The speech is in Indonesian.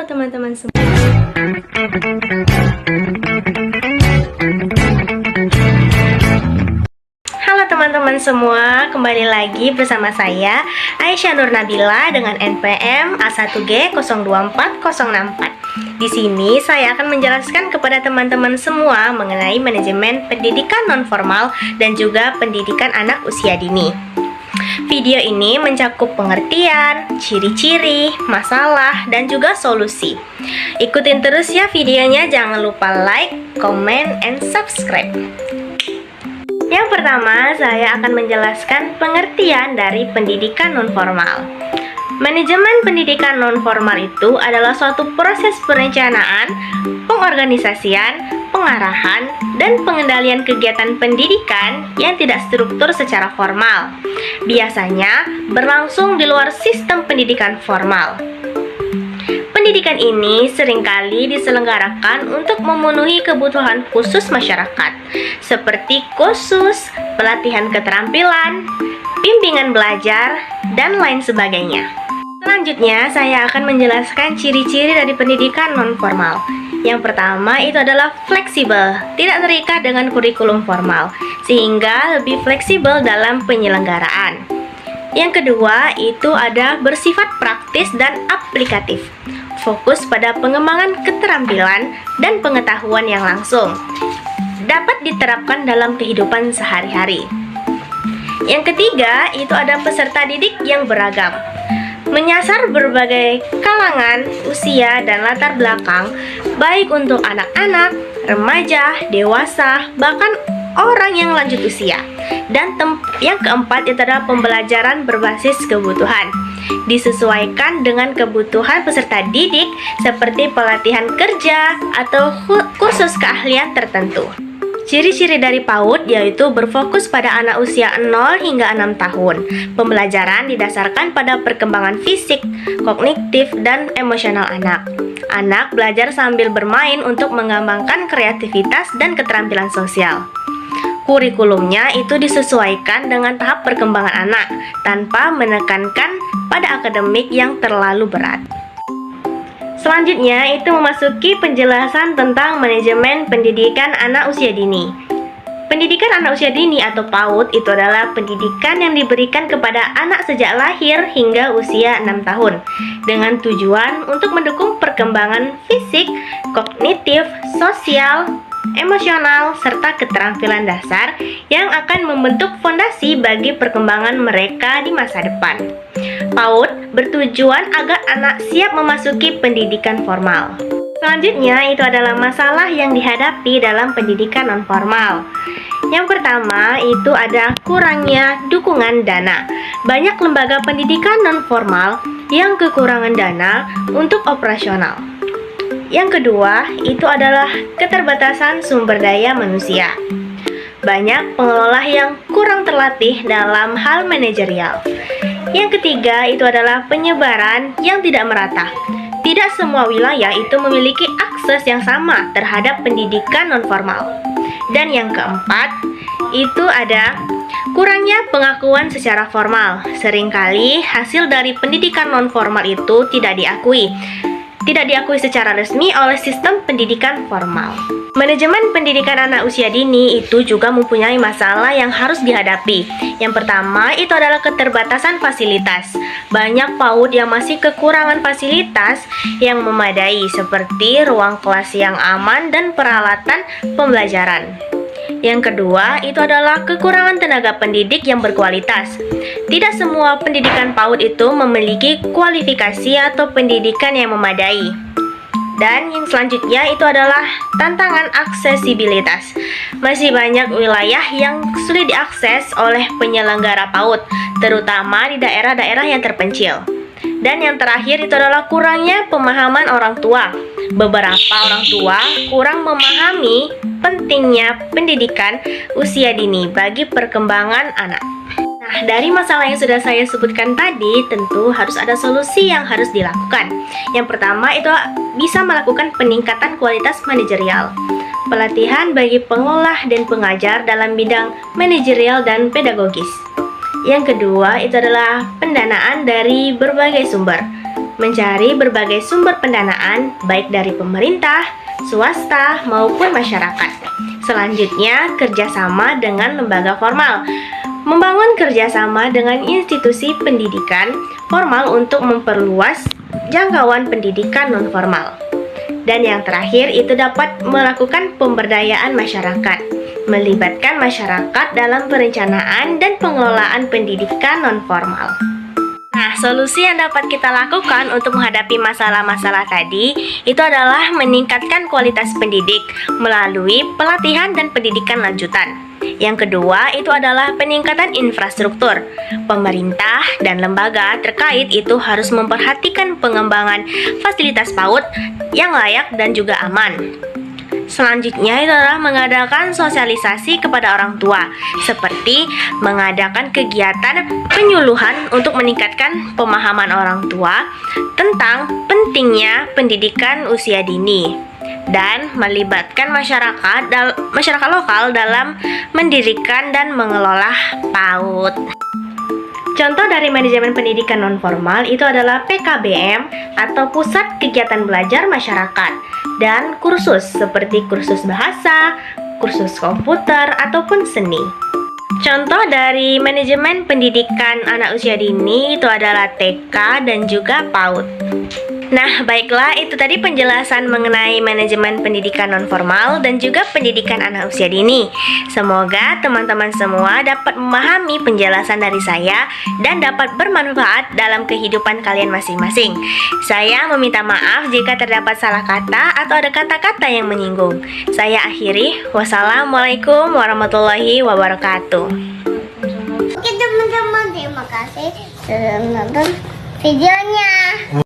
Halo teman-teman semua. Halo teman-teman semua, kembali lagi bersama saya Aisyah Nur Nabila dengan NPM A1G 024064. Di sini saya akan menjelaskan kepada teman-teman semua mengenai manajemen pendidikan nonformal dan juga pendidikan anak usia dini. Video ini mencakup pengertian, ciri-ciri, masalah, dan juga solusi. Ikutin terus ya videonya, jangan lupa like, comment, and subscribe. Yang pertama, saya akan menjelaskan pengertian dari pendidikan nonformal. Manajemen pendidikan nonformal itu adalah suatu proses perencanaan, pengorganisasian, pengarahan, dan pengendalian kegiatan pendidikan yang tidak struktur secara formal. Biasanya berlangsung di luar sistem pendidikan formal. Pendidikan ini seringkali diselenggarakan untuk memenuhi kebutuhan khusus masyarakat, seperti kursus, pelatihan keterampilan, bimbingan belajar, dan lain sebagainya. Selanjutnya, saya akan menjelaskan ciri-ciri dari pendidikan nonformal. Yang pertama itu adalah fleksibel, tidak terikat dengan kurikulum formal, sehingga lebih fleksibel dalam penyelenggaraan. Yang kedua itu ada bersifat praktis dan aplikatif, fokus pada pengembangan keterampilan dan pengetahuan yang langsung, dapat diterapkan dalam kehidupan sehari-hari. Yang ketiga itu ada peserta didik yang beragam, menyasar berbagai kalangan, usia, dan latar belakang, baik untuk anak-anak, remaja, dewasa, bahkan orang yang lanjut usia. Dan yang keempat itu adalah pembelajaran berbasis kebutuhan, disesuaikan dengan kebutuhan peserta didik seperti pelatihan kerja atau kursus keahlian tertentu. Ciri-ciri dari PAUD yaitu berfokus pada anak usia 0 hingga 6 tahun. Pembelajaran didasarkan pada perkembangan fisik, kognitif, dan emosional anak. Anak belajar sambil bermain untuk mengembangkan kreativitas dan keterampilan sosial. Kurikulumnya itu disesuaikan dengan tahap perkembangan anak, tanpa menekankan pada akademik yang terlalu berat. Selanjutnya itu memasuki penjelasan tentang manajemen pendidikan anak usia dini. Pendidikan anak usia dini atau PAUD itu adalah pendidikan yang diberikan kepada anak sejak lahir hingga usia 6 tahun dengan tujuan untuk mendukung perkembangan fisik, kognitif, sosial, emosional, serta keterampilan dasar yang akan membentuk fondasi bagi perkembangan mereka di masa depan. PAUD bertujuan agar anak siap memasuki pendidikan formal. Selanjutnya itu adalah masalah yang dihadapi dalam pendidikan nonformal. Yang pertama itu ada kurangnya dukungan dana. Banyak lembaga pendidikan nonformal yang kekurangan dana untuk operasional. Yang kedua itu adalah keterbatasan sumber daya manusia. Banyak pengelola yang kurang terlatih dalam hal manajerial. Yang ketiga itu adalah penyebaran yang tidak merata. Tidak semua wilayah itu memiliki akses yang sama terhadap pendidikan nonformal. Dan yang keempat itu ada kurangnya pengakuan secara formal. Seringkali hasil dari pendidikan nonformal itu tidak diakui secara resmi oleh sistem pendidikan formal. Manajemen pendidikan anak usia dini itu juga mempunyai masalah yang harus dihadapi. Yang pertama itu adalah keterbatasan fasilitas. Banyak PAUD yang masih kekurangan fasilitas yang memadai seperti ruang kelas yang aman dan peralatan pembelajaran. Yang kedua itu adalah kekurangan tenaga pendidik yang berkualitas. Tidak semua pendidikan PAUD itu memiliki kualifikasi atau pendidikan yang memadai. Dan yang selanjutnya itu adalah tantangan aksesibilitas. Masih banyak wilayah yang sulit diakses oleh penyelenggara PAUD, terutama di daerah-daerah yang terpencil. Dan yang terakhir itu adalah kurangnya pemahaman orang tua. Beberapa orang tua kurang memahami pentingnya pendidikan usia dini bagi perkembangan anak. Nah, dari masalah yang sudah saya sebutkan tadi, tentu harus ada solusi yang harus dilakukan. Yang pertama itu bisa melakukan peningkatan kualitas manajerial, pelatihan bagi pengolah dan pengajar dalam bidang manajerial dan pedagogis. Yang kedua itu adalah pendanaan dari berbagai sumber. mencari berbagai sumber pendanaan baik dari pemerintah, swasta, maupun masyarakat. Selanjutnya, kerjasama dengan lembaga formal. Membangun kerjasama dengan institusi pendidikan formal untuk memperluas jangkauan pendidikan non-formal. Dan yang terakhir, itu dapat melakukan pemberdayaan masyarakat, melibatkan masyarakat dalam perencanaan dan pengelolaan pendidikan non-formal. Nah, solusi yang dapat kita lakukan untuk menghadapi masalah-masalah tadi itu adalah meningkatkan kualitas pendidik melalui pelatihan dan pendidikan lanjutan. Yang kedua itu adalah peningkatan infrastruktur. Pemerintah dan lembaga terkait itu harus memperhatikan pengembangan fasilitas PAUD yang layak dan juga aman. Selanjutnya itu adalah mengadakan sosialisasi kepada orang tua, seperti mengadakan kegiatan penyuluhan untuk meningkatkan pemahaman orang tua tentang pentingnya pendidikan usia dini, dan melibatkan masyarakat lokal dalam mendirikan dan mengelola PAUD. Contoh dari manajemen pendidikan non-formal itu adalah PKBM atau Pusat Kegiatan Belajar Masyarakat, dan kursus seperti kursus bahasa, kursus komputer, ataupun seni. Contoh dari manajemen pendidikan anak usia dini itu adalah TK dan juga PAUD. Nah, baiklah, itu tadi penjelasan mengenai manajemen pendidikan non-formal dan juga pendidikan anak usia dini. Semoga teman-teman semua dapat memahami penjelasan dari saya dan dapat bermanfaat dalam kehidupan kalian masing-masing. Saya meminta maaf jika terdapat salah kata atau ada kata-kata yang menyinggung. Saya akhiri. Wassalamualaikum warahmatullahi wabarakatuh. Oke teman-teman, terima kasih sudah menonton videonya.